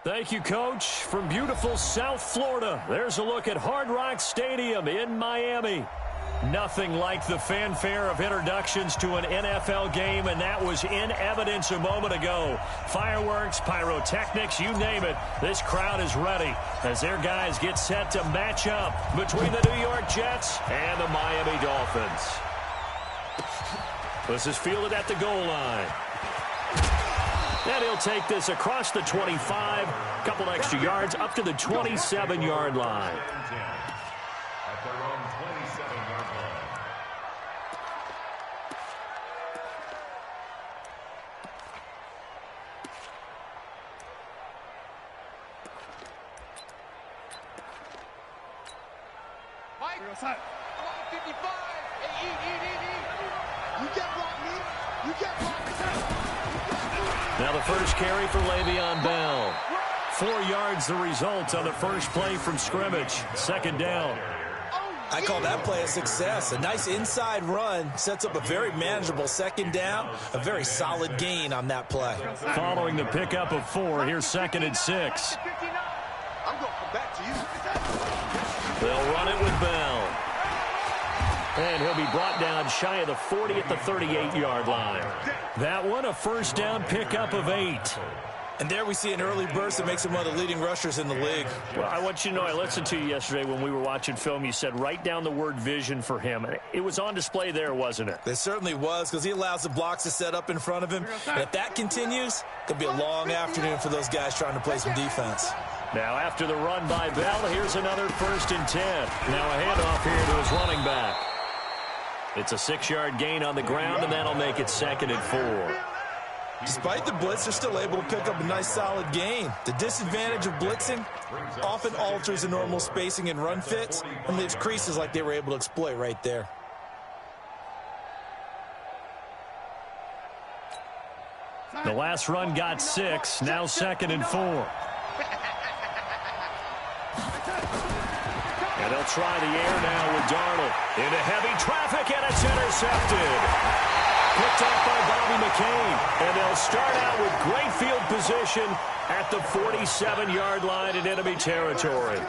Thank you, Coach. From beautiful South Florida, there's a look at Hard Rock Stadium in Miami. Nothing like the fanfare of introductions to an NFL game, and that was in evidence a moment ago. Fireworks, pyrotechnics, you name it. This crowd is ready as their guys get set to match up between the New York Jets and the Miami Dolphins. This is fielded at the goal line. And he'll take this across the 25, a couple extra yards up to the 27-yard line. At their own 27-yard line. Mike, 55. You can't block me. You can't block me. Now the first carry for Le'Veon Bell. 4 yards the result on the first play from scrimmage. Second down. I call that play a success. A nice inside run sets up a very manageable second down. A very solid gain on that play. Following the pickup of 4, here's 2nd and 6. I'm going to come back to you. They'll run it with Bell. And he'll be brought down shy of the 40 at the 38-yard line. That one a first down pickup of 8. And there we see an early burst that makes him one of the leading rushers in the league. Well, I want you to know, I listened to you yesterday when we were watching film. You said write down the word vision for him. It was on display there, wasn't it? It certainly was, because he allows the blocks to set up in front of him. And if that continues, it could be a long afternoon for those guys trying to play some defense. Now after the run by Bell, here's another 1st and 10. Now a handoff here to his running back. It's a 6-yard gain on the ground, and that'll make it 2nd and 4. Despite the blitz, they're still able to pick up a nice solid gain. The disadvantage of blitzing often alters the normal spacing and run fits and leaves creases like they were able to exploit right there. The last run got 6, now 2nd and 4. And they'll try the air now with Darnold. Into heavy traffic, and it's intercepted. Picked off by Bobby McCain. And they'll start out with great field position at the 47-yard line in enemy territory. The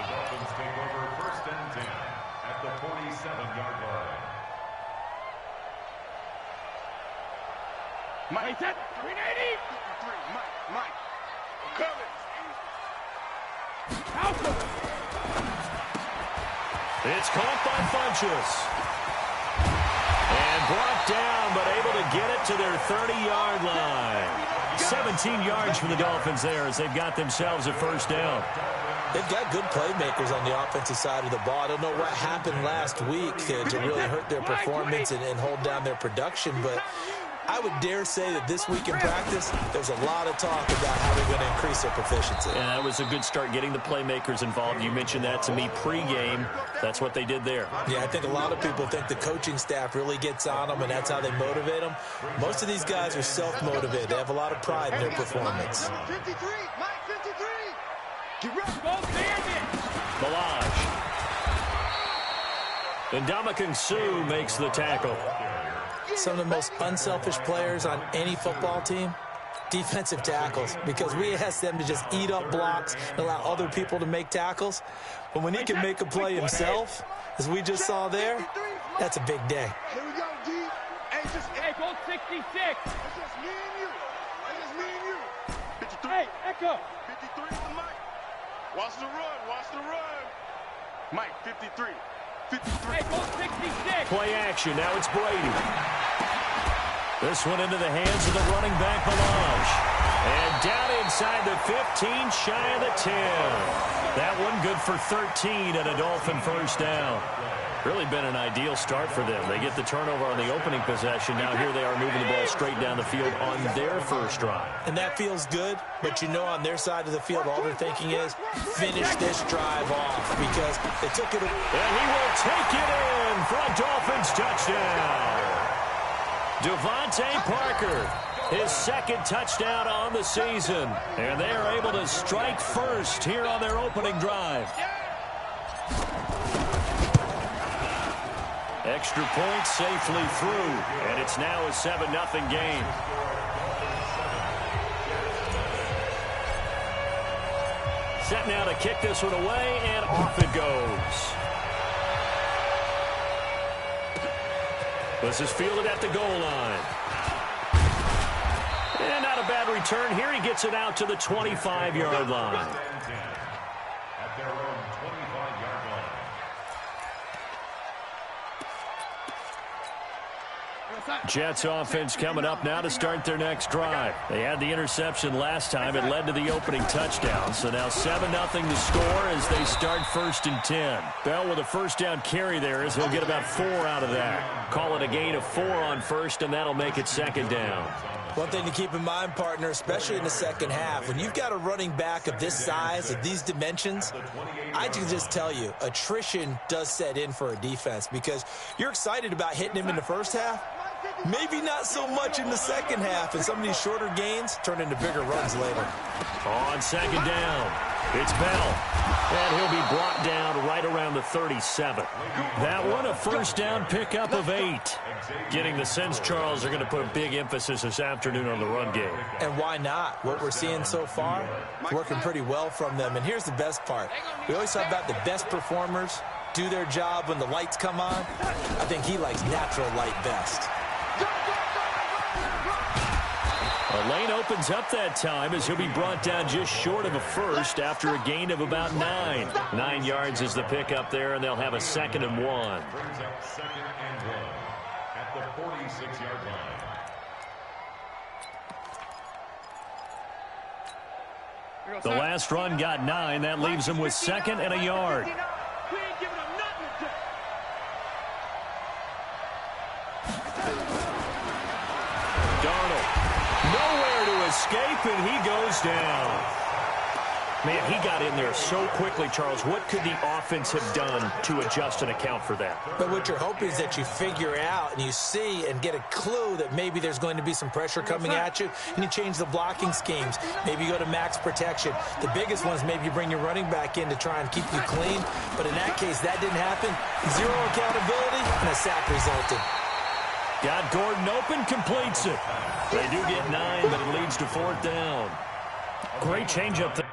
Dolphins take over 1st and 10 at the 47-yard line. Mike, 380. Mike. I'm coming. It's caught by Funchess. And brought down, but able to get it to their 30-yard line. 17 yards for the Dolphins there as they've got themselves a first down. They've got good playmakers on the offensive side of the ball. I don't know what happened last week to really hurt their performance and hold down their production, but I would dare say that this week in practice, there's a lot of talk about how they're going to increase their proficiency. And that was a good start, getting the playmakers involved. You mentioned that to me pregame. That's what they did there. Yeah, I think a lot of people think the coaching staff really gets on them, and that's how they motivate them. Most of these guys are self-motivated. They have a lot of pride in their performance. 53, Mike, 53. Get ready, go, Balaj. And Ndamukong Suh makes the tackle. Some of the most unselfish players on any football team, defensive tackles, because we ask them to just eat up blocks and allow other people to make tackles. But when he can make a play himself, as we just saw there, that's a big day. Here we go, D. Hey, go 66. It's just me and you. It's just me and you. 53. Hey, Echo. 53 to Mike. Watch the run. Watch the run. Mike, 53. 53. Hey, go 66. Play action. Now it's Brady. This one into the hands of the running back, Balaj. And down inside the 15, shy of the 10. That one good for 13 and a Dolphin first down. Really been an ideal start for them. They get the turnover on the opening possession. Now here they are moving the ball straight down the field on their first drive. And that feels good, but you know on their side of the field, all they're thinking is finish this drive off because they took it. And he will take it in for a Dolphins touchdown. Devontae Parker, his second touchdown on the season. And they are able to strike first here on their opening drive. Extra point safely through, and it's now a 7-0 game. Set now to kick this one away, and off it goes. This is fielded at the goal line. And not a bad return here. He gets it out to the 25-yard line. At their own 25-yard line. Jets offense coming up now to start their next drive. They had the interception last time. It led to the opening touchdown. So now 7-0 to score as they start 1st and 10. Bell with a first down carry there as he'll get about 4 out of that. Call it a gain of 4 on first, and that'll make it 2nd down. One thing to keep in mind, partner, especially in the second half, when you've got a running back of this size, of these dimensions, I can just tell you, attrition does set in for a defense because you're excited about hitting him in the first half. Maybe not so much in the second half, and some of these shorter gains turn into bigger runs later. On 2nd down, it's Bell. And he'll be brought down right around the 37. That one a first down pickup of 8. Getting the sense, Charles, are going to put a big emphasis this afternoon on the run game. And why not? What we're seeing so far, it's working pretty well from them. And here's the best part. We always talk about the best performers do their job when the lights come on. I think he likes natural light best. A lane opens up that time as he'll be brought down just short of a first after a gain of about 9. 9 yards is the pickup there, and they'll have a 2nd and 1. Brings up 2nd and 1 at the 46-yard line. The last run got 9. That leaves him with 2nd and a yard. Escape, and he goes down. Man, he got in there so quickly, Charles. What could the offense have done to adjust and account for that? But what you're hoping is that you figure out and you see and get a clue that maybe there's going to be some pressure coming at you, and you change the blocking schemes. Maybe you go to max protection. The biggest one is maybe you bring your running back in to try and keep you clean. But in that case, that didn't happen. 0 accountability, and a sack resulted. Got Gordon open, completes it. They do get 9, but it leads to 4th down. Great changeup there.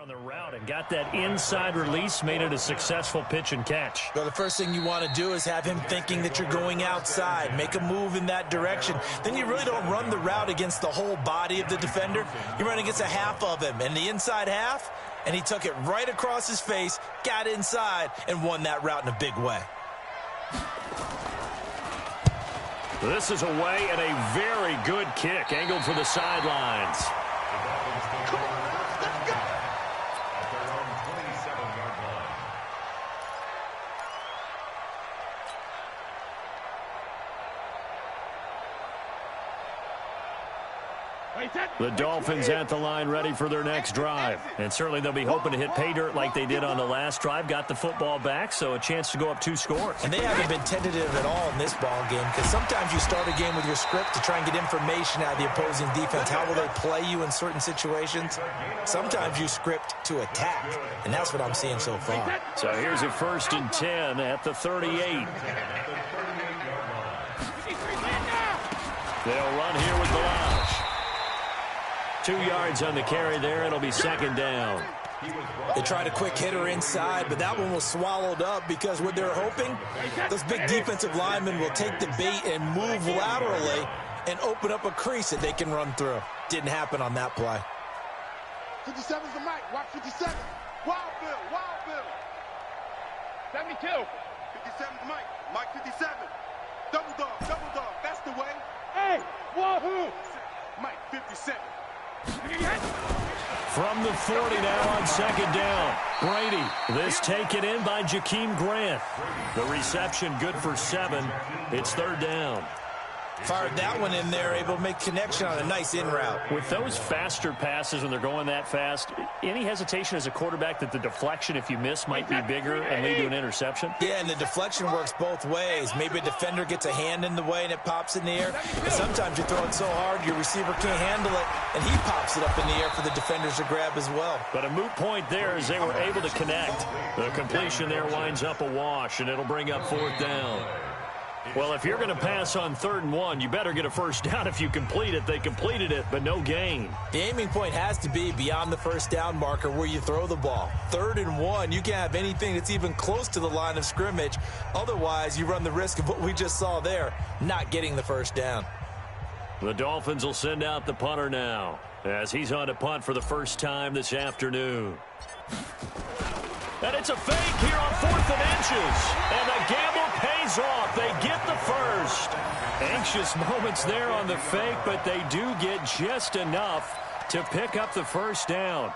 On the route and got that inside release, made it a successful pitch and catch. Well, the first thing you want to do is have him thinking that you're going outside, make a move in that direction. Then you really don't run the route against the whole body of the defender. You run against a half of him, and the inside half, and he took it right across his face, got inside, and won that route in a big way. This is away and a very good kick, angled for the sidelines. The Dolphins at the line ready for their next drive. And certainly they'll be hoping to hit pay dirt like they did on the last drive. Got the football back, so a chance to go up 2 scores. And they haven't been tentative at all in this ball game because sometimes you start a game with your script to try and get information out of the opposing defense. How will they play you in certain situations? Sometimes you script to attack, and that's what I'm seeing so far. So here's a 1st and 10 at the 38. They'll run here with Balazs. 2 yards on the carry there. It'll be 2nd down. They tried a quick hitter inside, but that one was swallowed up because what they're hoping, those big defensive linemen will take the bait and move laterally and open up a crease that they can run through. Didn't happen on that play. 57's the mic. Watch 57. Wild Bill. Wild Bill. 72. 57's the mic. Mike 57. Double dog. Double dog. That's the way. Hey, wahoo. Mike 57. From the 40 now on 2nd down. Brady, this taken in by Jakeem Grant. The reception good for 7. It's 3rd down. Fired that one in there, able to make connection on a nice in route. With those faster passes when they're going that fast, any hesitation as a quarterback that the deflection, if you miss, might be bigger and lead to an interception? Yeah, and the deflection works both ways. Maybe a defender gets a hand in the way and it pops in the air. And sometimes you throw it so hard your receiver can't handle it, and he pops it up in the air for the defenders to grab as well. But a moot point there as they were able to connect. The completion there winds up a wash, and it'll bring up 4th down. Well, if you're going to pass on 3rd and 1, you better get a first down if you complete it. They completed it, but no gain. The aiming point has to be beyond the first down marker where you throw the ball. 3rd and 1, you can't have anything that's even close to the line of scrimmage. Otherwise, you run the risk of what we just saw there, not getting the first down. The Dolphins will send out the punter now as he's on to punt for the first time this afternoon. And it's a fake here on 4th and inches. And the gamble pays off. They get the first. Anxious moments there on the fake, but they do get just enough to pick up the first down.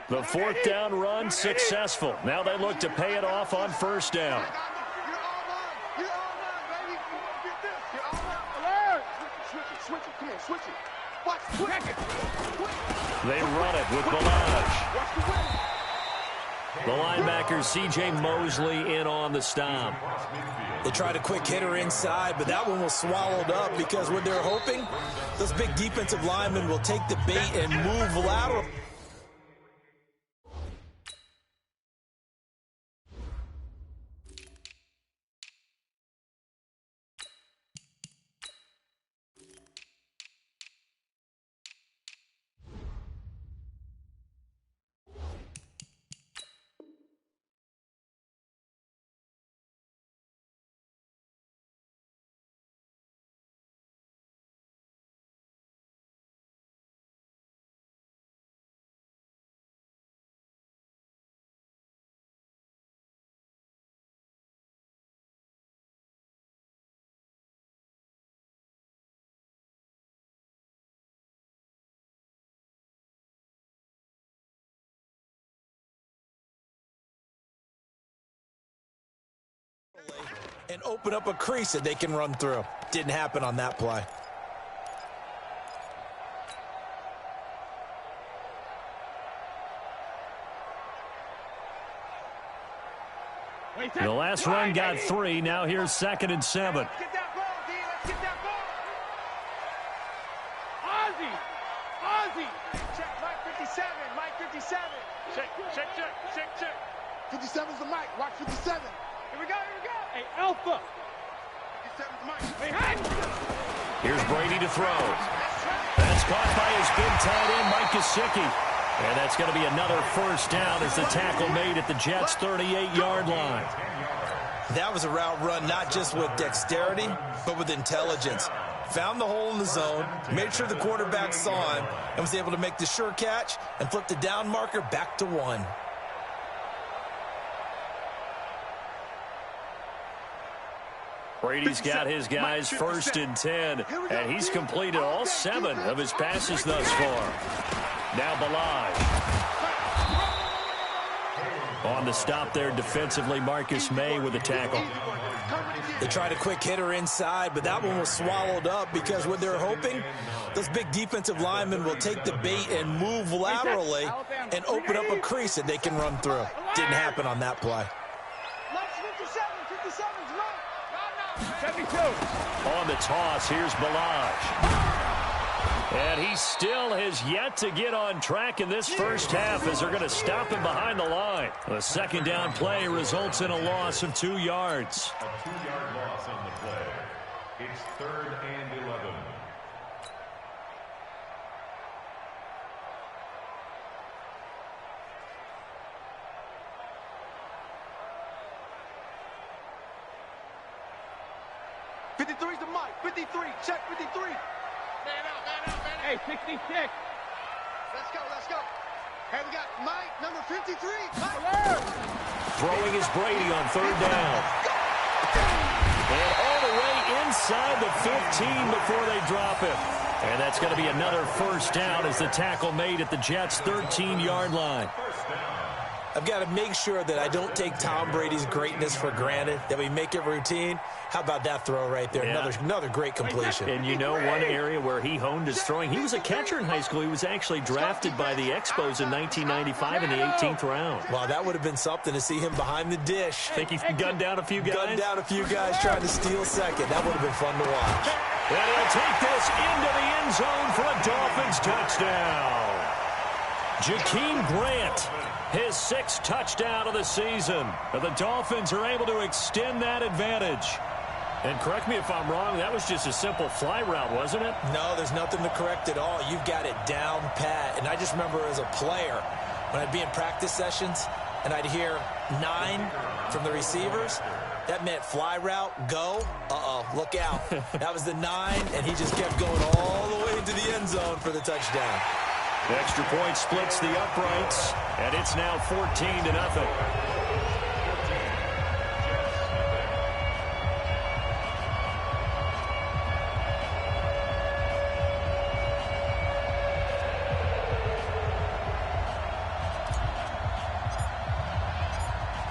The 4th down run successful. Now they look to pay it off on 1st down. They run it with Balaj. The linebacker, C.J. Mosley, in on the stop. They tried a quick hitter inside, but that one was swallowed up because what they're hoping, those big defensive linemen will take the bait and move lateral. And open up a crease that they can run through. Didn't happen on that play. The last run got 3. Now here's 2nd and 7. Let's get that ball, D. Let's get that ball. Ozzie. Check, Mike 57. Mike 57. Check. 57's the Mike. Watch 57. Here we go. Hey, Alpha. 57's Mike. Hey, Here's Brady to throw. That's caught by his big tight end, Mike Gesicki. And that's going to be another first down as the tackle made at the Jets' 38-yard line. That was a route run not just with dexterity, but with intelligence. Found the hole in the zone, made sure the quarterback saw him, and was able to make the sure catch and flip the down marker back to 1. Brady's got his guys 1st and 10, and he's completed all 7 of his passes thus far. Now Balaj. On the stop there defensively, Marcus May with a tackle. They tried a quick hitter inside, but that one was swallowed up because what they're hoping, those big defensive linemen will take the bait and move laterally and open up a crease that they can run through. Didn't happen on that play. 72. On the toss, here's Balaj. And he still has yet to get on track in this first half as they're going to stop him behind the line. A 2nd down play results in a loss of 2 yards. A 2-yard loss on the play. It's 3rd and 11. '53's the Mike. 53. Check 53. Man out. Hey, 66. Let's go. Hey, we got Mike, number 53. Mike. Throwing is Brady on 3rd down. And all the way inside the 15 before they drop him. And that's going to be another first down as the tackle made at the Jets' 13-yard line. I've got to make sure that I don't take Tom Brady's greatness for granted, that we make it routine. How about that throw right there? Yeah. Another great completion. And you know one area where he honed his throwing, he was a catcher in high school. He was actually drafted by the Expos in 1995 in the 18th round. Wow, that would have been something to see him behind the dish. Think he gunned down a few guys? Gunned down a few guys trying to steal second. That would have been fun to watch. And he'll take this into the end zone for a Dolphins touchdown. Jakeem Grant, his 6th touchdown of the season. The Dolphins are able to extend that advantage. And correct me if I'm wrong, that was just a simple fly route, wasn't it? No, there's nothing to correct at all. You've got it down pat. And I just remember as a player, when I'd be in practice sessions and I'd hear 9 from the receivers, that meant fly route, go, look out. That was the 9, and he just kept going all the way into the end zone for the touchdown. The extra point splits the uprights, and it's now 14-0.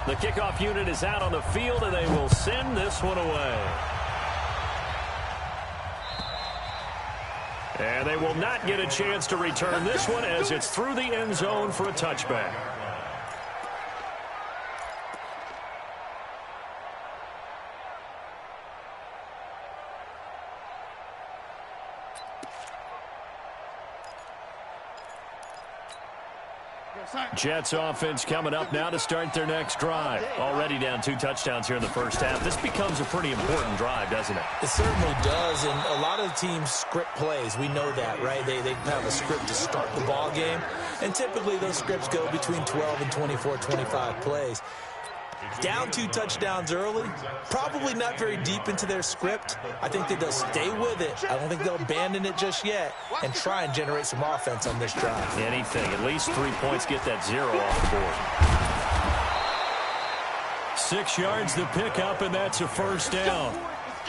The kickoff unit is out on the field, and they will send this one away. And they will not get a chance to return this one as it's through the end zone for a touchback. Jets offense coming up now to start their next drive. Already down 2 touchdowns here in the first half. This becomes a pretty important drive, doesn't it? It certainly does, and a lot of teams script plays. We know that, right? They have a script to start the ball game, and typically those scripts go between 12 and 24, 25 plays. Down 2 touchdowns early, probably not very deep into their script. I think that they'll stay with it. I don't think they'll abandon it just yet and try and generate some offense on this drive. Anything. At least 3 points, get that 0 off the board. 6 yards the pickup, and that's a first down.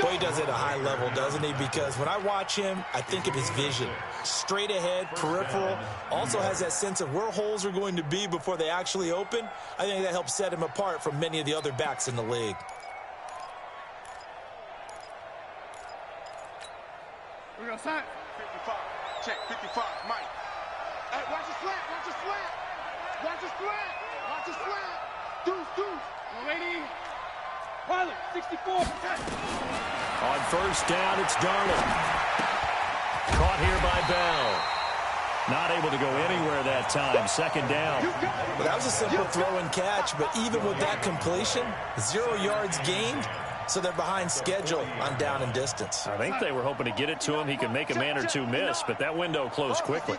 Boy, he does it at a high level, doesn't he? Because when I watch him, I think of his vision. Straight ahead, peripheral, also has that sense of where holes are going to be before they actually open. I think that helps set him apart from many of the other backs in the league. We're going to sign. 55. Check, 55. Mike. Hey, watch the slant. Watch the slant. Watch the slant. Watch the slant. Deuce. Lady. Pilot, 64. On first down, it's Darnold. Caught here by Bell. Not able to go anywhere that time. Second down. Well, that was a simple throw and catch, but even with that completion, 0 yards gained, so they're behind schedule on down and distance. I think they were hoping to get it to him. He could make a man or 2 miss, but that window closed quickly.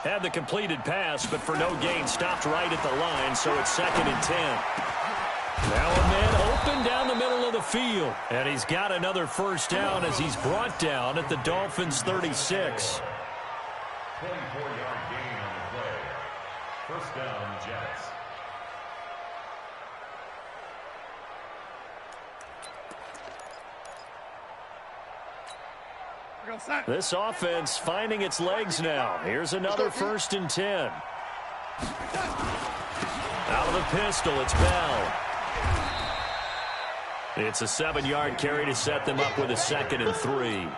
Had the completed pass, but for no gain, stopped right at the line, so it's 2nd and 10. Now a man open down the middle of the field. And he's got another first down as he's brought down at the Dolphins' 36. 24-yard gain on the play. First down, Jets. This offense finding its legs now. Here's another 1st and 10. Out of the pistol, it's Bell. It's a 7-yard carry to set them up with a 2nd and 3.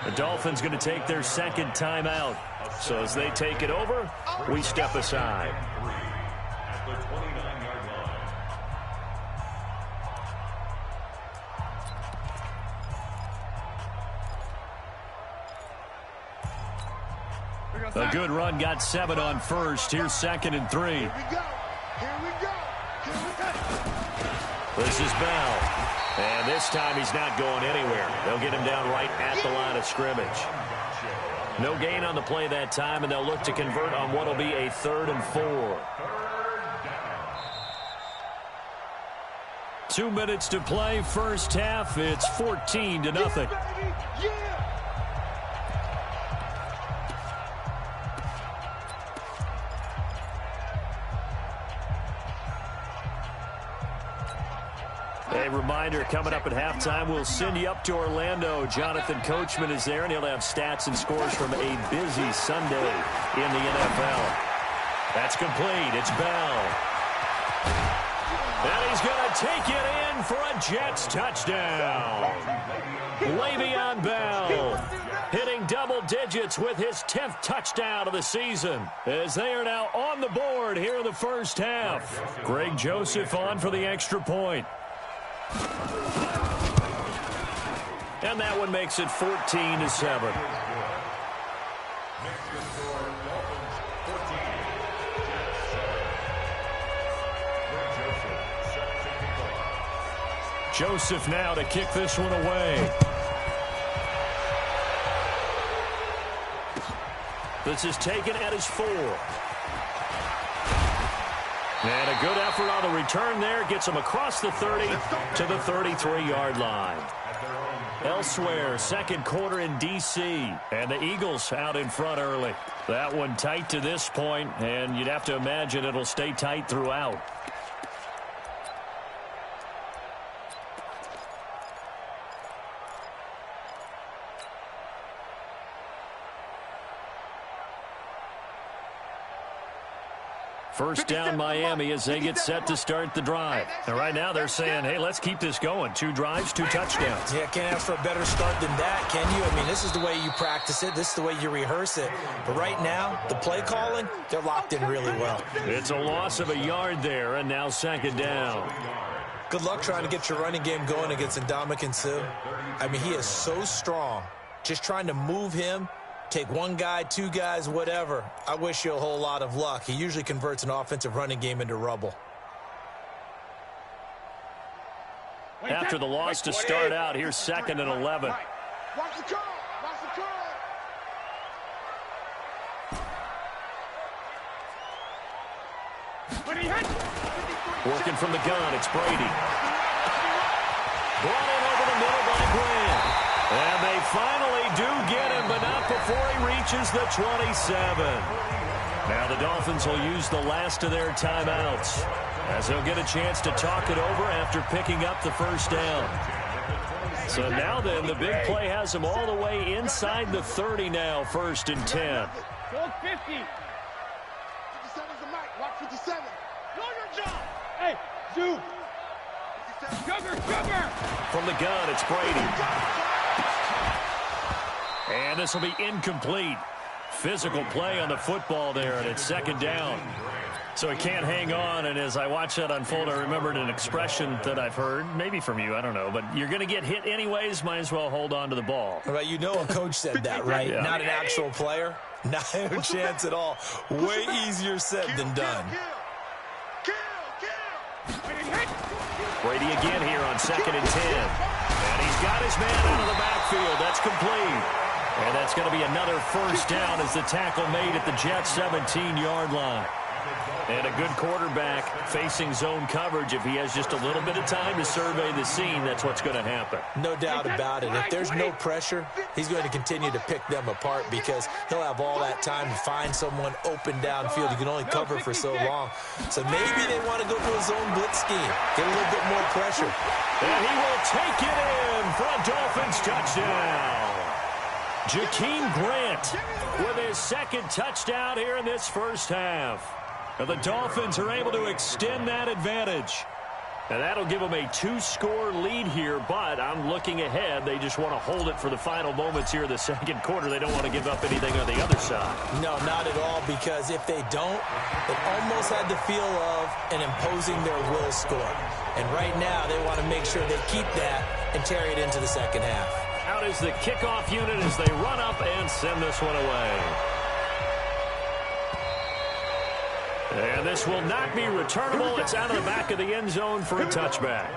The Dolphins going to take their 2nd timeout. So as they take it over, we step aside. At the 29-yard line. A good run got 7 on first. Here's 2nd and 3. Here we go. Here we go. Here we go. This is Bell. And this time he's not going anywhere. They'll get him down right at the line of scrimmage. No gain on the play that time, and they'll look to convert on what will be a 3rd and 4. 2 minutes to play. First half, it's 14-0. A reminder, coming up at halftime, we'll send you up to Orlando. Jonathan Coachman is there, and he'll have stats and scores from a busy Sunday in the NFL. That's complete. It's Bell. And he's going to take it in for a Jets touchdown. Le'Veon Bell hitting double digits with his 10th touchdown of the season, as they are now on the board here in the first half. Greg Joseph on for the extra point. And that one makes it 14-7. Joseph now to kick this one away. This is taken at his 4. And a good effort on the return there. Gets him across the 30 to the 33-yard line. Elsewhere, second quarter in D.C. And the Eagles out in front early. That one tight to this point, and you'd have to imagine it'll stay tight throughout. First down Miami as they get set to start the drive. And right now they're saying, hey, let's keep this going. 2 drives, 2 touchdowns. Yeah, can't ask for a better start than that, can you? I mean, this is the way you practice it. This is the way you rehearse it. But right now, the play calling, they're locked in really well. It's a loss of a yard there, and now second down. Good luck trying to get your running game going against Ndamukong Suh. I mean, he is so strong. Just trying to move him. Take 1 guy, 2 guys, whatever. I wish you a whole lot of luck. He usually converts an offensive running game into rubble. After the loss to start out, here's 2nd and 11. Watch the call. Watch the call. Working from the gun, it's Brady. Brought in over the middle by Grant. And they finally do get him, but not before he reaches the 27. Now the Dolphins will use the last of their timeouts, as they'll get a chance to talk it over after picking up the first down. So now then, the big play has them all the way inside the 30 now, 1st and 10. Go 50. 57's the mic. Watch 57. Know your job. Hey, Zoo. Sugar. From the gun, it's Brady. And this will be incomplete. Physical play on the football there, and it's 2nd down. So he can't hang on, and as I watch that unfold, I remembered an expression that I've heard, maybe from you, I don't know, but you're going to get hit anyways, might as well hold on to the ball. Right, you know a coach said that, right? Yeah. Not an actual player. Not a chance at all. Way easier said than done. Brady again here on 2nd and 10. And he's got his man out of the backfield. That's complete. And that's going to be another first down as the tackle made at the Jets' 17-yard line. And a good quarterback facing zone coverage. If he has just a little bit of time to survey the scene, that's what's going to happen. No doubt about it. If there's no pressure, he's going to continue to pick them apart because he'll have all that time to find someone open downfield. You can only cover for so long. So maybe they want to go to a zone blitz scheme, get a little bit more pressure. And he will take it in for a Dolphins touchdown. Jakeem Grant with his 2nd touchdown here in this first half. And the Dolphins are able to extend that advantage. And that'll give them a 2-score lead here, but I'm looking ahead. They just want to hold it for the final moments here in the 2nd quarter. They don't want to give up anything on the other side. No, not at all, because if they don't, it almost had the feel of an imposing their will score. And right now, they want to make sure they keep that and carry it into the 2nd half. Out is the kickoff unit as they run up and send this one away. And this will not be returnable. It's out of the back of the end zone for a touchback.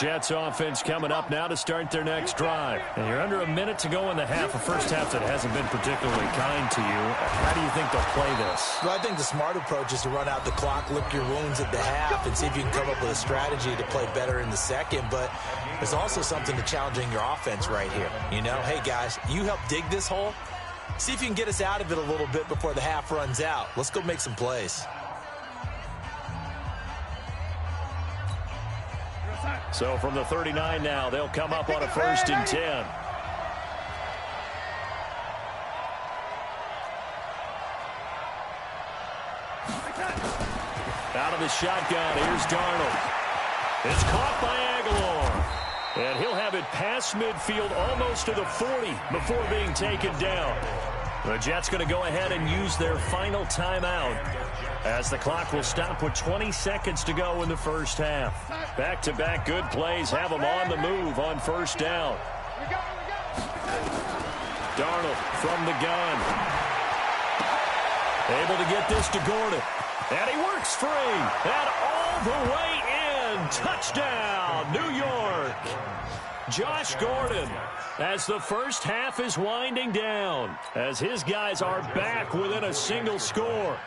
Jets offense coming up now to start their next drive. And you're under a minute to go in the half, a first half that hasn't been particularly kind to you. How do you think they'll play this? Well, I think the smart approach is to run out the clock, lick your wounds at the half, and see if you can come up with a strategy to play better in the second. But there's also something to challenging your offense right here. You know, hey, guys, you help dig this hole. See if you can get us out of it a little bit before the half runs out. Let's go make some plays. So from the 39 now, they'll come up on a 1st and 10. Out of the shotgun, here's Darnold. It's caught by Aguilar. And he'll have it past midfield almost to the 40 before being taken down. The Jets going to go ahead and use their final timeout as the clock will stop with 20 seconds to go in the first half. Back-to-back good plays have them on the move on 1st down. Darnold from the gun. Able to get this to Gordon. And he works free. And all the way in. Touchdown, New York. Josh Gordon, as the first half is winding down, as his guys are back within a single score.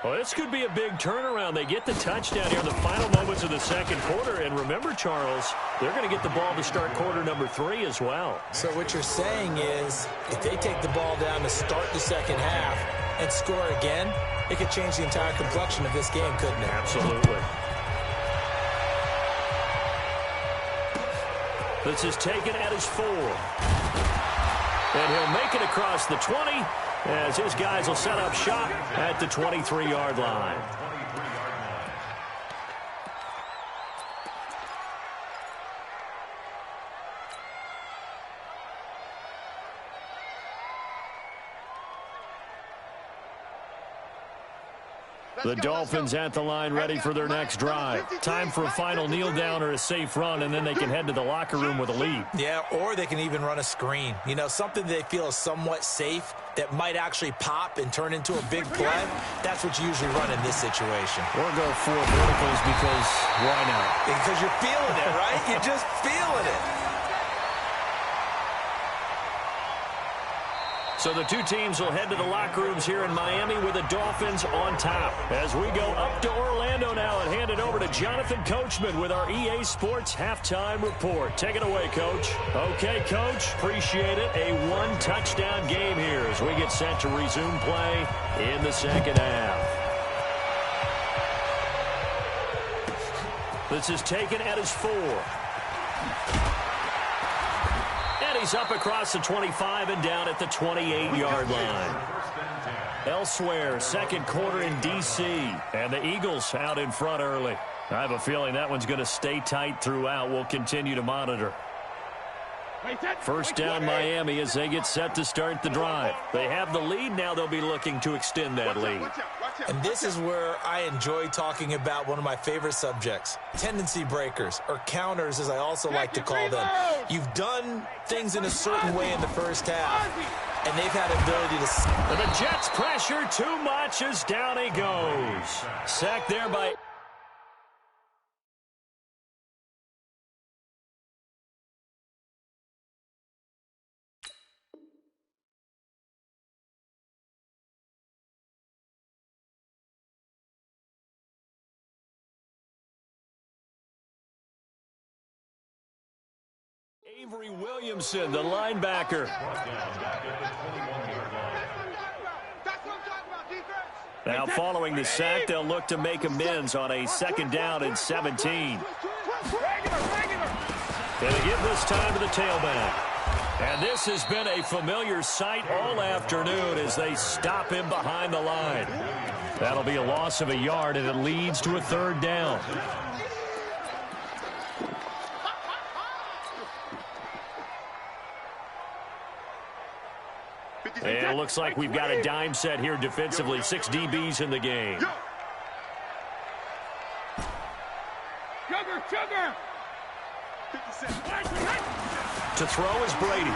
Well, this could be a big turnaround. They get the touchdown here in the final moments of the second quarter. And remember, Charles, they're going to get the ball to start quarter number 3 as well. So what you're saying is if they take the ball down to start the second half and score again, it could change the entire complexion of this game, couldn't it? Absolutely. This is taken at his 4. And he'll make it across the 20 as his guys will set up shop at the 23-yard line. The Dolphins at the line ready for their next drive. Time for a final kneel down or a safe run, and then they can head to the locker room with a lead. Yeah, or they can even run a screen. You know, something they feel is somewhat safe that might actually pop and turn into a big play. That's what you usually run in this situation. Or go 4 verticals because why not? Because you're feeling it, right? You're just feeling it. So the two teams will head to the locker rooms here in Miami with the Dolphins on top. As we go up to Orlando now and hand it over to Jonathan Coachman with our EA Sports Halftime Report. Take it away, Coach. Okay, Coach. Appreciate it. A 1-touchdown game here as we get set to resume play in the second half. This is taken at his 4. He's up across the 25 and down at the 28-yard line. Elsewhere, second quarter in D.C. And the Eagles out in front early. I have a feeling that one's going to stay tight throughout. We'll continue to monitor. First down Miami as they get set to start the drive. They have the lead. Now they'll be looking to extend that lead. And this is where I enjoy talking about one of my favorite subjects, tendency breakers, or counters as I also like to call them. You've done things in a certain way in the first half, and they've had ability to... And the Jets pressure too much as down he goes. Sacked there by... Avery Williamson, the linebacker. Now following the sack, they'll look to make amends on a second down and 17. Going to give this time to the tailback. And this has been a familiar sight all afternoon as they stop him behind the line. That'll be a loss of a yard, and it leads to a third down. And it looks like we've got a dime set here defensively. 6 DBs in the game. Sugar. To throw is Brady.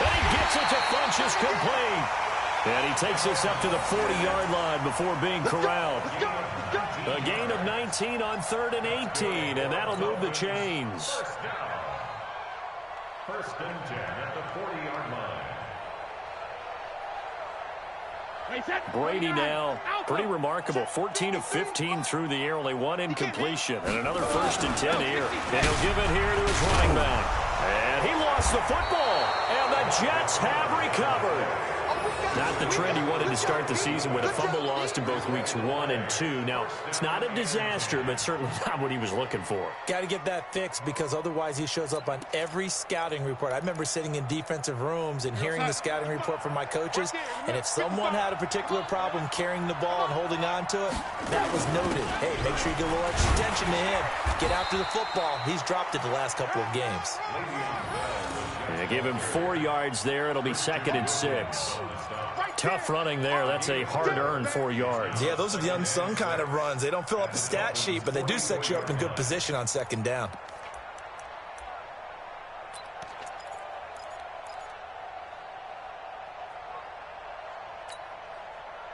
And he gets it to Funchess complete. And he takes us up to the 40-yard line before being corralled. A gain of 19 on 3rd and 18, and that'll move the chains. First and 10 at the 40-yard line. Brady now, pretty remarkable. 14 of 15 through the air, only one incompletion. And another 1st and 10 here. And he'll give it here to his running back. And he lost the football. And the Jets have recovered. Not the trend he wanted to start the season with. A fumble lost in both weeks 1 and 2. Now, it's not a disaster, but certainly not what he was looking for. Got to get that fixed because otherwise he shows up on every scouting report. I remember sitting in defensive rooms and hearing the scouting report from my coaches, and if someone had a particular problem carrying the ball and holding on to it, that was noted. Hey, make sure you get a little extra attention to him. Get after the football. He's dropped it the last couple of games. They give him 4 yards there. It'll be 2nd and 6. Tough running there. That's a hard-earned 4 yards. Yeah, those are the unsung kind of runs. They don't fill up the stat sheet, but they do set you up in good position on 2nd down.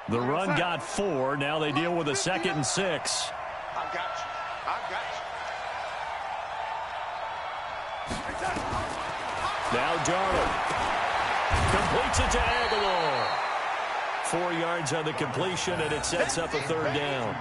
The run got 4. Now they deal with a 2nd and 6. I got you. I got you. Now Darnold completes it to Aguilar. 4 yards on the completion, and it sets up a 3rd down.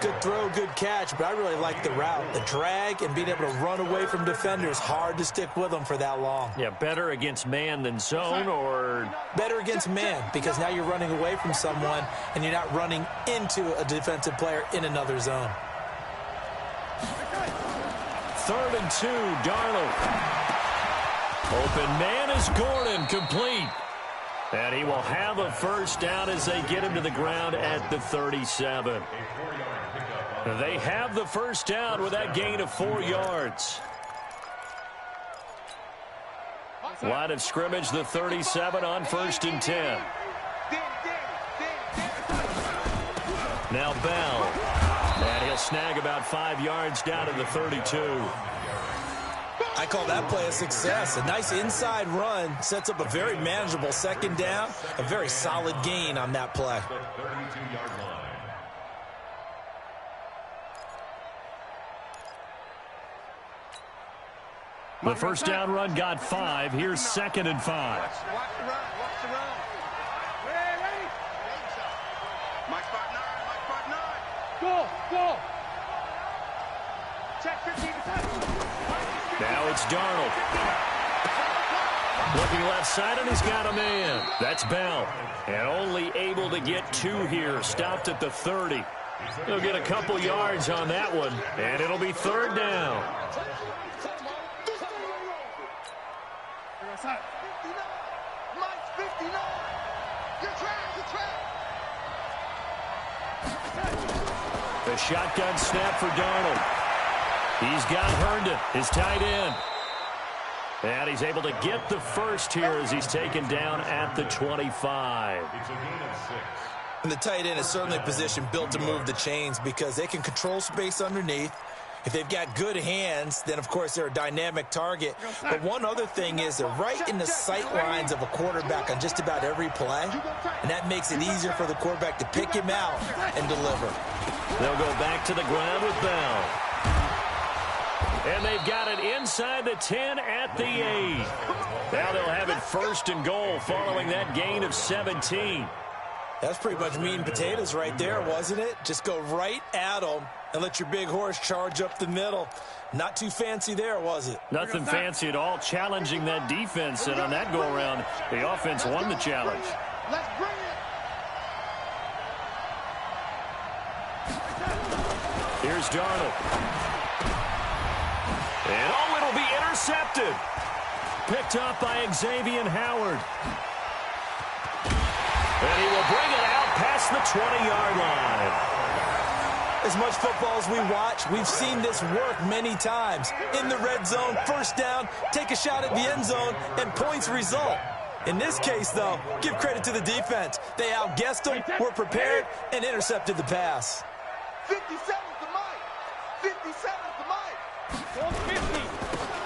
Good throw, good catch, but I really like the route. The drag and being able to run away from defenders, hard to stick with them for that long. Yeah, better against man than zone, or? Better against man, because now you're running away from someone, and you're not running into a defensive player in another zone. 3rd and 2, Darnold. Open man is Gordon, complete. And he will have a 1st down as they get him to the ground at the 37. They have the 1st down with that gain of 4 yards. Line of scrimmage, the 37 on 1st and 10. Now Bell. And he'll snag about 5 yards down to the 32. I call that play a success. A nice inside run sets up a very manageable 2nd down. A very solid gain on that play. The 1st down run got 5. Here's 2nd and 5. Watch the run. Watch the run. Ready? Mike spot 9. Go. Check 15 to touch. Now it's Darnold. Looking left side, and he's got a man. That's Bell. And only able to get 2 here. Stopped at the 30. He'll get a couple yards on that one, and it'll be 3rd down. Mike's 59. You're trapped. The shotgun snap for Darnold. He's got Herndon, his tight end. And he's able to get the 1st here as he's taken down at the 25. It's a gain of 6. And the tight end is certainly a position built to move the chains because they can control space underneath. If they've got good hands, then, of course, they're a dynamic target. But one other thing is they're right in the sight lines of a quarterback on just about every play, and that makes it easier for the quarterback to pick him out and deliver. They'll go back to the ground with Bell. And they've got it inside the 10 at the 8. Now they'll have it 1st and goal following that gain of 17. That's pretty much meat and potatoes right there, wasn't it? Just go right at them and let your big horse charge up the middle. Not too fancy there, was it? Nothing fancy at all, challenging that defense. And on that go-around, the offense won the challenge. Let's bring it. Here's Darnold. And, it'll be intercepted. Picked up by Xavier Howard. And he will bring it out past the 20-yard line. As much football as we watch, we've seen this work many times. In the red zone, 1st down, take a shot at the end zone, and points result. In this case, though, give credit to the defense. They outguessed them, were prepared, and intercepted the pass. 57's the Mike. 57's the Mike.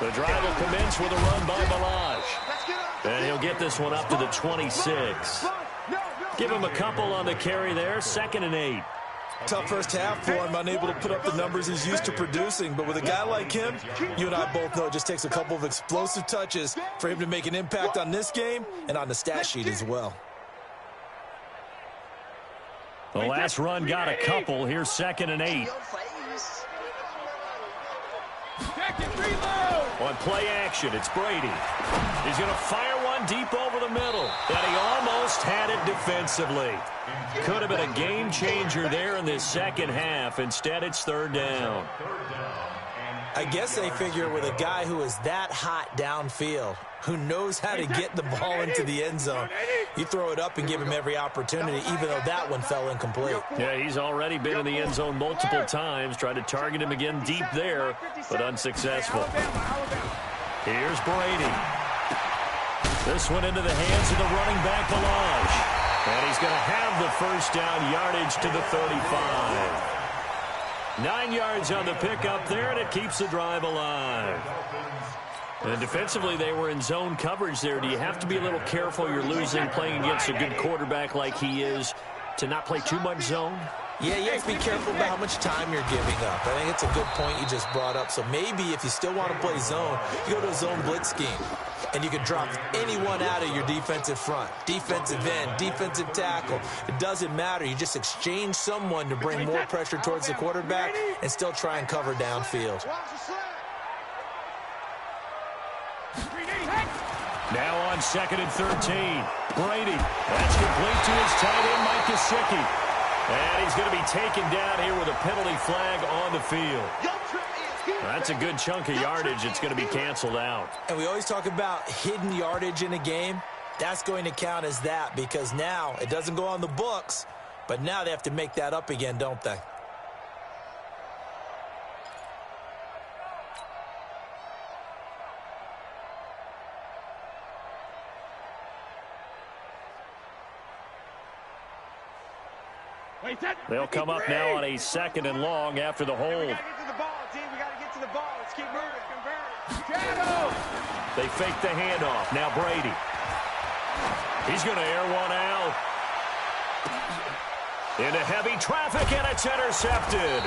The drive will commence with a run by Balaj. Let's get up. And he'll get this one up to the 26. No. Give him a couple on the carry there. 2nd and 8. Tough first half for him, unable to put up the numbers he's used to producing. But with a guy like him, you and I both know it just takes a couple of explosive touches for him to make an impact on this game and on the stat sheet as well. The last run got a couple. Here's 2nd and 8. On play action, it's Brady. He's going to fire one deep over the middle. And he almost had it defensively. Could have been a game changer there in this second half. Instead, it's 3rd down. I guess they figure with a guy who is that hot downfield, who knows how to get the ball into the end zone, you throw it up and give him every opportunity, even though that one fell incomplete. Yeah, he's already been in the end zone multiple times, tried to target him again deep there, but unsuccessful. Here's Brady. This one into the hands of the running back, Balaj. And he's going to have the first down yardage to the 35. 9 yards on the pickup there, and it keeps the drive alive. And defensively, they were in zone coverage there. Do you have to be a little careful? You're losing, playing against a good quarterback like he is, to not play too much zone? Yeah, you have to be careful about how much time you're giving up. I think it's a good point you just brought up. So maybe if you still want to play zone, you go to a zone blitz scheme. And you can drop anyone out of your defensive front, defensive end, defensive tackle. It doesn't matter. You just exchange someone to bring more pressure towards the quarterback and still try and cover downfield. Now on 2nd and 13. Brady. That's complete to his tight end, Mike Gesicki. And he's going to be taken down here with a penalty flag on the field. That's a good chunk of yardage. It's going to be canceled out. And we always talk about hidden yardage in a game. That's going to count as that because now it doesn't go on the books, but now they have to make that up again, don't they? They'll come up now on a 2nd and long after the hold. We got to get to the ball, team. We got to get to the ball. Let's keep moving. They fake the handoff. Now Brady. He's going to air one out. Into heavy traffic, and it's intercepted.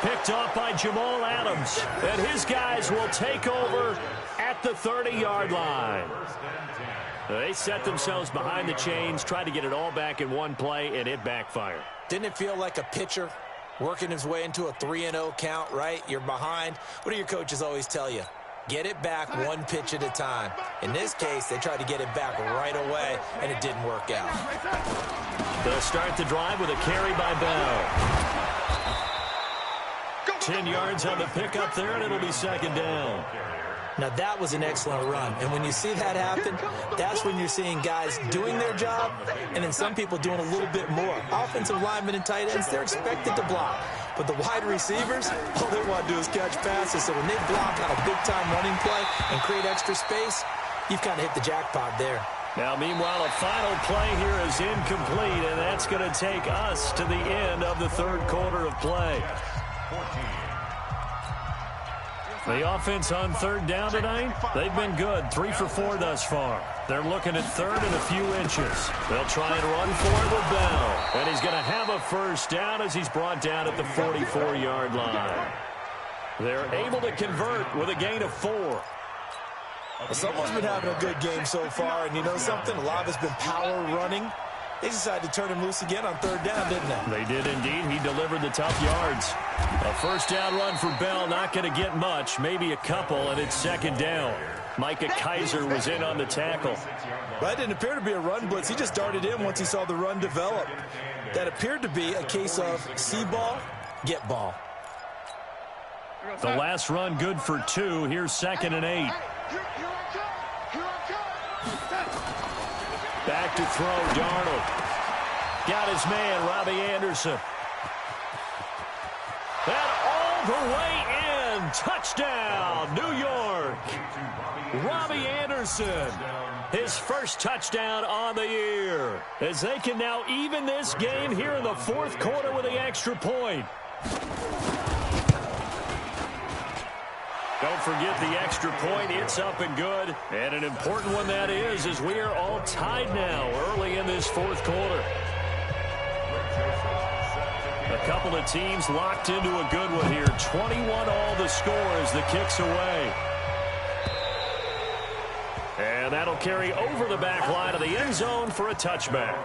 Picked off by Jamal Adams. And his guys will take over at the 30-yard line. They set themselves behind the chains, tried to get it all back in one play, and it backfired. Didn't it feel like a pitcher working his way into a 3-0 count, right? You're behind. What do your coaches always tell you? Get it back one pitch at a time. In this case, they tried to get it back right away, and it didn't work out. They'll start the drive with a carry by Bell. 10 yards on the pickup there, and it'll be 2nd down. Now, that was an excellent run. And when you see that happen, that's when you're seeing guys doing their job and then some people doing a little bit more. Offensive linemen and tight ends, they're expected to block. But the wide receivers, all they want to do is catch passes. So when they block on a big-time running play and create extra space, you've kind of hit the jackpot there. Now, meanwhile, a final play here is incomplete, and that's going to take us to the end of the 3rd quarter of play. The offense on 3rd down tonight, they've been good. 3 for 4 thus far. They're looking at 3rd and a few inches. They'll try and run for it with Bell. And he's going to have a first down as he's brought down at the 44-yard line. They're able to convert with a gain of 4. Well, someone's been having a good game so far, and you know something? A lot of it's been power running. They decided to turn him loose again on 3rd down, didn't they? They did indeed. He delivered the tough yards. A first down run for Bell, not going to get much, maybe a couple, and it's 2nd down. Micah Kaiser was in on the tackle. That didn't appear to be a run blitz. He just darted in once he saw the run develop. That appeared to be a case of see ball, get ball. The last run good for 2. Here's 2nd and 8. Back to throw, Darnold. Got his man, Robbie Anderson. And all the way in. Touchdown, New York. Robbie Anderson. His first touchdown on the year. As they can now even this game here in the 4th quarter with the extra point. Go forget the extra point. It's up and good. And an important one that is, as we are all tied now early in this fourth quarter. A couple of teams locked into a good one here. 21 all the score as the kick's away. And that'll carry over the back line of the end zone for a touchback.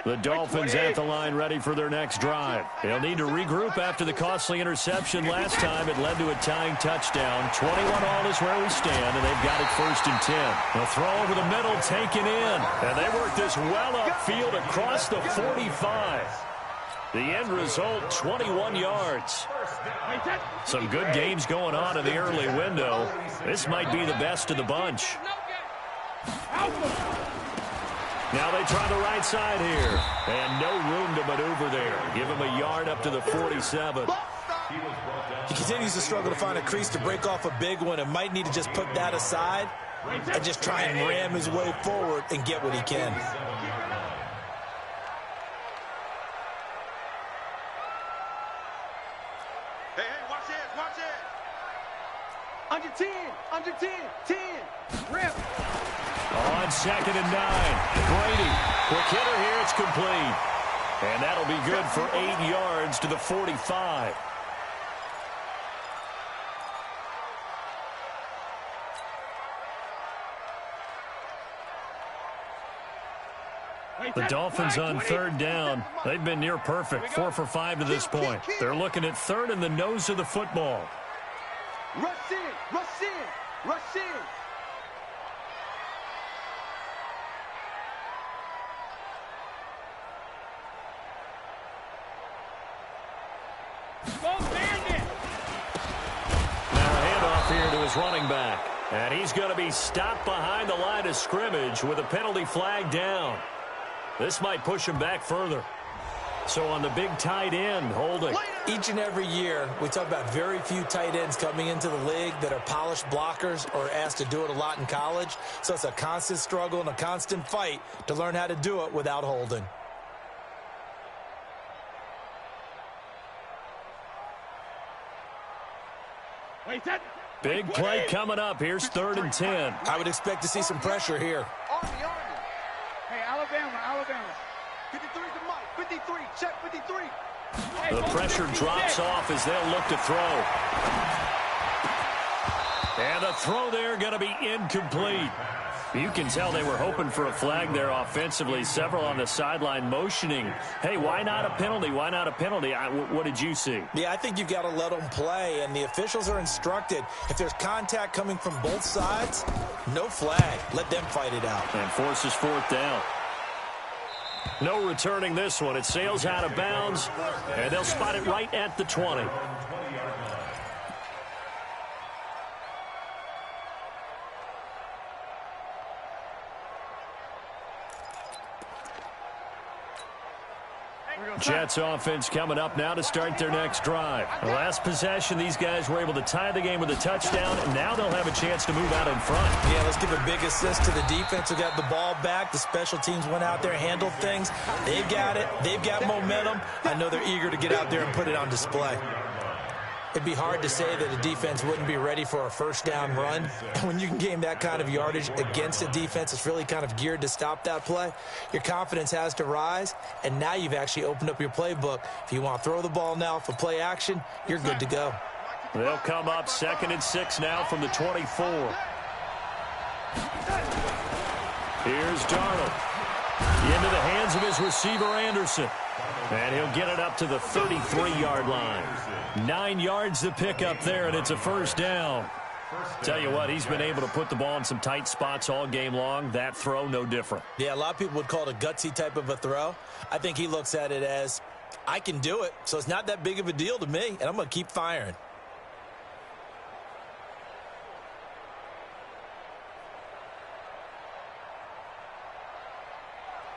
The Dolphins at the line ready for their next drive. They'll need to regroup after the costly interception last time. It led to a tying touchdown. 21 all is where we stand, and they've got it 1st and 10. A throw over the middle, taken in. And they work this well upfield across the 45. The end result, 21 yards. Some good games going on in the early window. This might be the best of the bunch. Now they try the right side here. And no room to maneuver there. Give him a yard up to the 47. He continues to struggle to find a crease to break off a big one and might need to just put that aside and just try and ram his way forward and get what he can. Hey, watch it, watch it. Under 10, under 10, 10. Rip. On 2nd and 9. Brady, quick hitter here, it's complete. And that'll be good for 8 yards to the 45. The Dolphins on 3rd down. They've been near perfect, 4 for 5 to this point. They're looking at 3rd and the nose of the football. Rush in, rush in, rush in. Now a handoff here to his running back. And he's going to be stopped behind the line of scrimmage with a penalty flag down. This might push him back further. So on the big tight end, holding. Each and every year, we talk about very few tight ends coming into the league that are polished blockers or asked to do it a lot in college. So it's a constant struggle and a constant fight to learn how to do it without holding. Big play coming up. Here's 3rd and 10. I would expect to see some pressure here. Army. Hey, Alabama. 53 to Mike. 53, check 53. Hey, the pressure drops off as they'll look to throw. And the throw there going to be incomplete. You can tell they were hoping for a flag there offensively. Several on the sideline motioning. Hey, why not a penalty? Why not a penalty? What did you see? Yeah, I think you've got to let them play, and the officials are instructed. If there's contact coming from both sides, no flag. Let them fight it out. And forces 4th down. No returning this one. It sails out of bounds, and they'll spot it right at the 20. Jets offense coming up now to start their next drive. The last possession, these guys were able to tie the game with a touchdown, and now they'll have a chance to move out in front. Yeah, let's give a big assist to the defense who got the ball back. The special teams went out there, handled things. They've got it. They've got momentum. I know they're eager to get out there and put it on display. It'd be hard to say that a defense wouldn't be ready for a 1st down run. And when you can gain that kind of yardage against a defense that's really kind of geared to stop that play, your confidence has to rise, and now you've actually opened up your playbook. If you want to throw the ball now for play action, you're good to go. They'll come up 2nd and 6 now from the 24. Here's Darnold. Into the hands of his receiver, Anderson. And he'll get it up to the 33-yard line. 9 yards to pick up there, and it's a 1st down. Tell you what, he's been able to put the ball in some tight spots all game long. That throw, no different. Yeah, a lot of people would call it a gutsy type of a throw. I think he looks at it as, I can do it, so it's not that big of a deal to me, and I'm going to keep firing.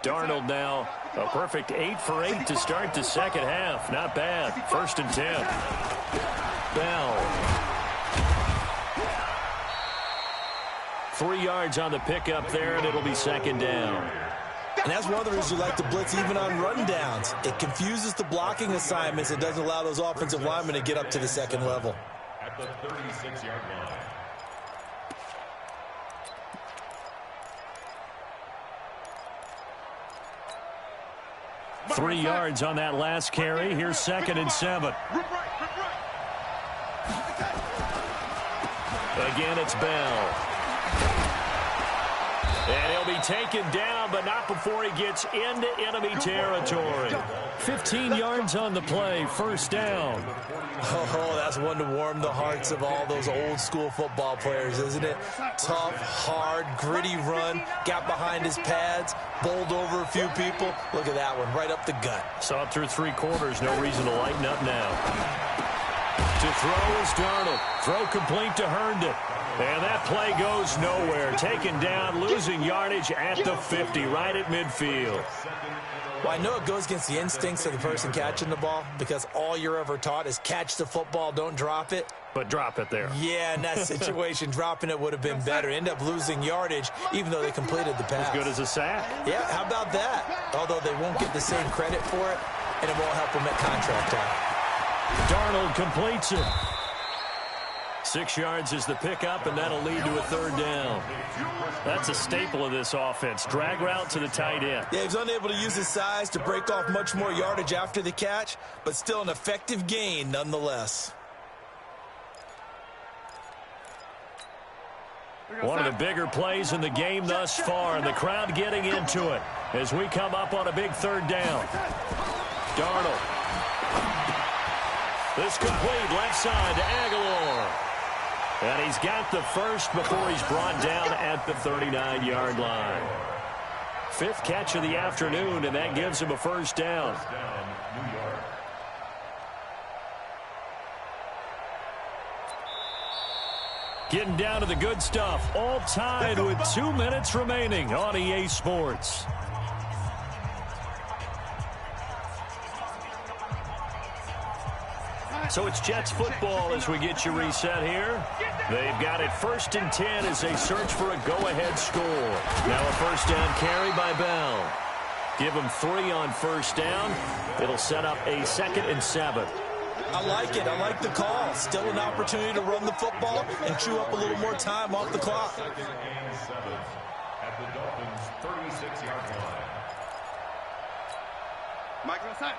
Darnold now, a perfect 8 for 8 to start the second half. Not bad. 1st and 10. Bell. 3 yards on the pickup there, and it'll be second down. And that's one of the reasons you like to blitz even on run downs. It confuses the blocking assignments. It doesn't allow those offensive linemen to get up to the second level. At the 36-yard line. 3 yards on that last carry. Here's 2nd and 7. Again, it's Bell. And he'll be taken down, but not before he gets into enemy territory. 15 yards on the play, first down. Oh, that's one to warm the hearts of all those old school football players, isn't it? Tough, hard, gritty run, got behind his pads, bowled over a few people. Look at that one, right up the gut. Saw it through 3 quarters, no reason to lighten up now. To throw is Darnold. Throw complete to Herndon. And that play goes nowhere. Taken down, losing yardage at the 50, right at midfield. Well, I know it goes against the instincts of the person catching the ball because all you're ever taught is catch the football, don't drop it. But drop it there. Yeah, in that situation, dropping it would have been better. End up losing yardage, even though they completed the pass. As good as a sack. Yeah, how about that? Although they won't get the same credit for it, and it won't help them at contract time. Darnold completes it. 6 yards is the pickup, and that'll lead to a 3rd down. That's a staple of this offense. Drag route to the tight end. Yeah, he's unable to use his size to break off much more yardage after the catch, but still an effective gain nonetheless. One of the bigger plays in the game thus far, and the crowd getting into it as we come up on a big 3rd down. Darnold. This complete left side to Aguilar. And he's got the first before he's brought down at the 39-yard line. 5th catch of the afternoon, and that gives him a 1st down. Getting down to the good stuff. All tied with 2 minutes remaining on EA Sports. So it's Jets football as we get you reset here. They've got it 1st and 10 as they search for a go-ahead score. Now a 1st down carry by Bell. Give them 3 on 1st down. It'll set up a 2nd and 7. I like it. I like the call. Still an opportunity to run the football and chew up a little more time off the clock. 2nd and 7 at the Dolphins' 36-yard line. Michael inside.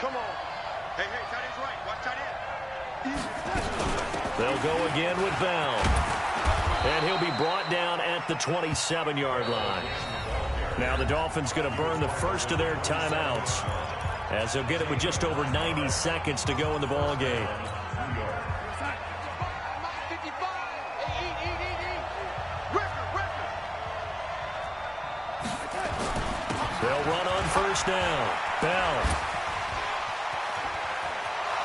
Come on. Hey, tight end's right. Watch tight end. They'll go again with Bell. And he'll be brought down at the 27-yard line. Now the Dolphins going to burn the first of their timeouts as they'll get it with just over 90 seconds to go in the ball game. They'll run on 1st down. Bell.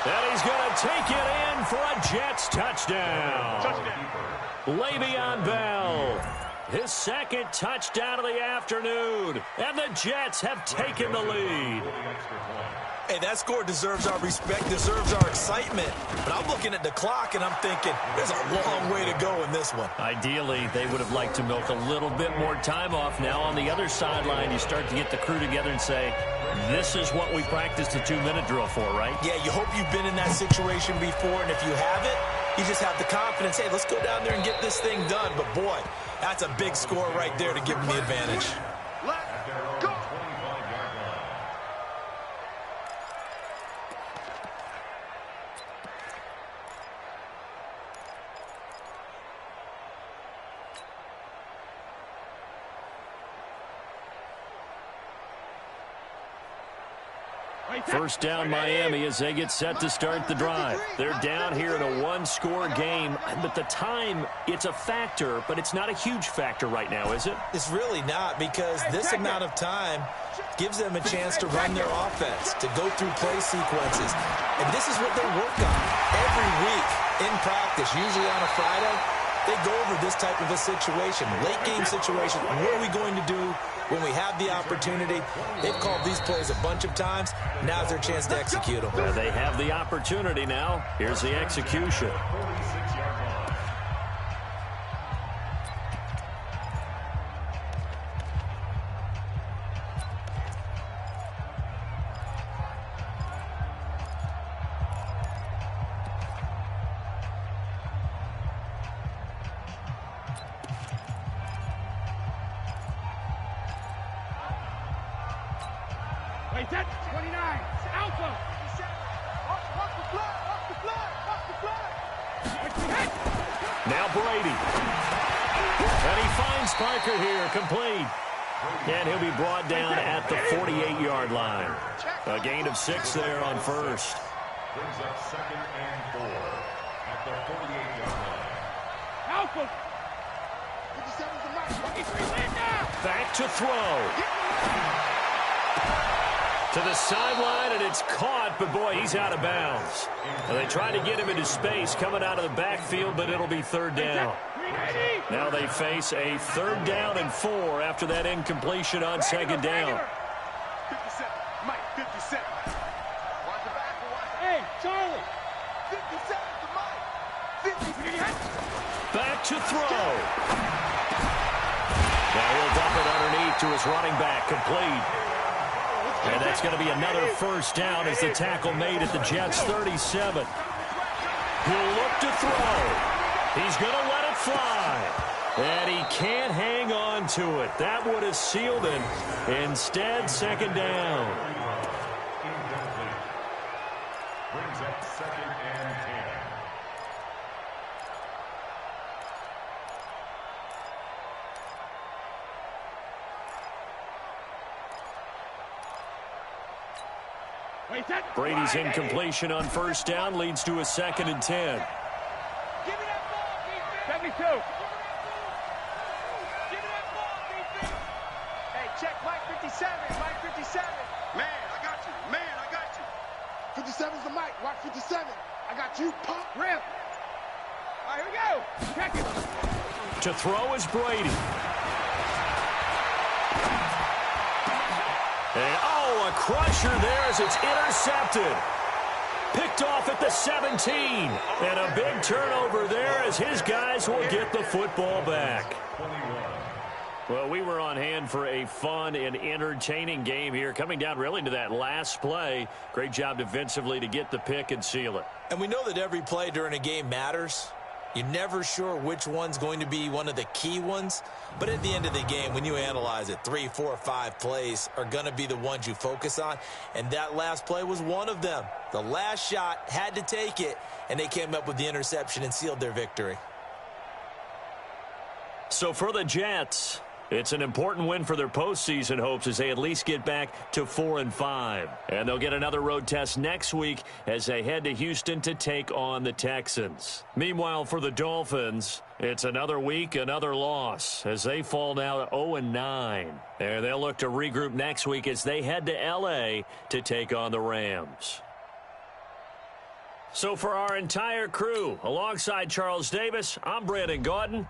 And he's going to take it in for a Jets touchdown. Le'Veon Bell, his 2nd touchdown of the afternoon. And the Jets have taken the lead. Hey, that score deserves our respect, deserves our excitement. But I'm looking at the clock, and I'm thinking there's a long way to go in this one. Ideally, they would have liked to milk a little bit more time off. Now on the other sideline, you start to get the crew together and say, this is what we practiced a 2-minute drill for, right? Yeah, you hope you've been in that situation before, and if you haven't, you just have the confidence, hey, let's go down there and get this thing done. But, boy, that's a big score right there to give them the advantage. Let's go. First down Miami as they get set to start the drive. They're down here in a 1-score game, but the time, it's a factor, but it's not a huge factor right now, is it? It's really not, because this amount of time gives them a chance to run their offense, to go through play sequences. And this is what they work on every week in practice, usually on a Friday. They go over this type of a situation, late game situation. What are we going to do when we have the opportunity? They've called these plays a bunch of times. Now's their chance to execute them. They have the opportunity now. Here's the execution. Wait, that's 29. Alpha. Watch the flag. Watch the flag. Watch the flag. Now Brady. And he finds Parker here, complete. And he'll be brought down at the 48-yard line. A gain of 6 there on first. Brings up 2nd and 4 at the 48-yard line. Alpha. 57's the mark. Back to throw. To the sideline, and it's caught, but boy, he's out of bounds. And they try to get him into space coming out of the backfield, but it'll be 3rd down. Now they face a 3rd down and 4 after that incompletion on 2nd down. 57, Mike, 57. Watch the back, watch. Hey, Charlie. 57 to Mike. 57. Back to throw. Now he'll dump it underneath to his running back, complete. And that's going to be another 1st down as the tackle made at the Jets' 37. He'll look to throw. He's going to let it fly. And he can't hang on to it. That would have sealed it. Instead, 2nd down. Incomplete. Brings up 2nd and 10. Brady's incompletion on 1st down leads to a 2nd and 10. Give me that ball, defense. 72. Give me that ball, defense. Hey, check Mike 57. Mike 57. Man, I got you. Man, I got you. 57's the Mike. Watch 57. I got you. Pump. Rip. All right, here we go. Check it. To throw is Brady. And, a crusher there as it's intercepted. Picked off at the 17. And a big turnover there as his guys will get the football back. 21. Well, we were on hand for a fun and entertaining game here. Coming down really to that last play. Great job defensively to get the pick and seal it. And we know that every play during a game matters. You're never sure which one's going to be one of the key ones. But at the end of the game, when you analyze it, 3, 4, 5 plays are going to be the ones you focus on. And that last play was one of them. The last shot had to take it, and they came up with the interception and sealed their victory. So for the Jets, it's an important win for their postseason hopes as they at least get back to 4-5. And they'll get another road test next week as they head to Houston to take on the Texans. Meanwhile, for the Dolphins, it's another week, another loss as they fall now to 0-9. And they'll look to regroup next week as they head to L.A. to take on the Rams. So for our entire crew, alongside Charles Davis, I'm Brandon Gaudin.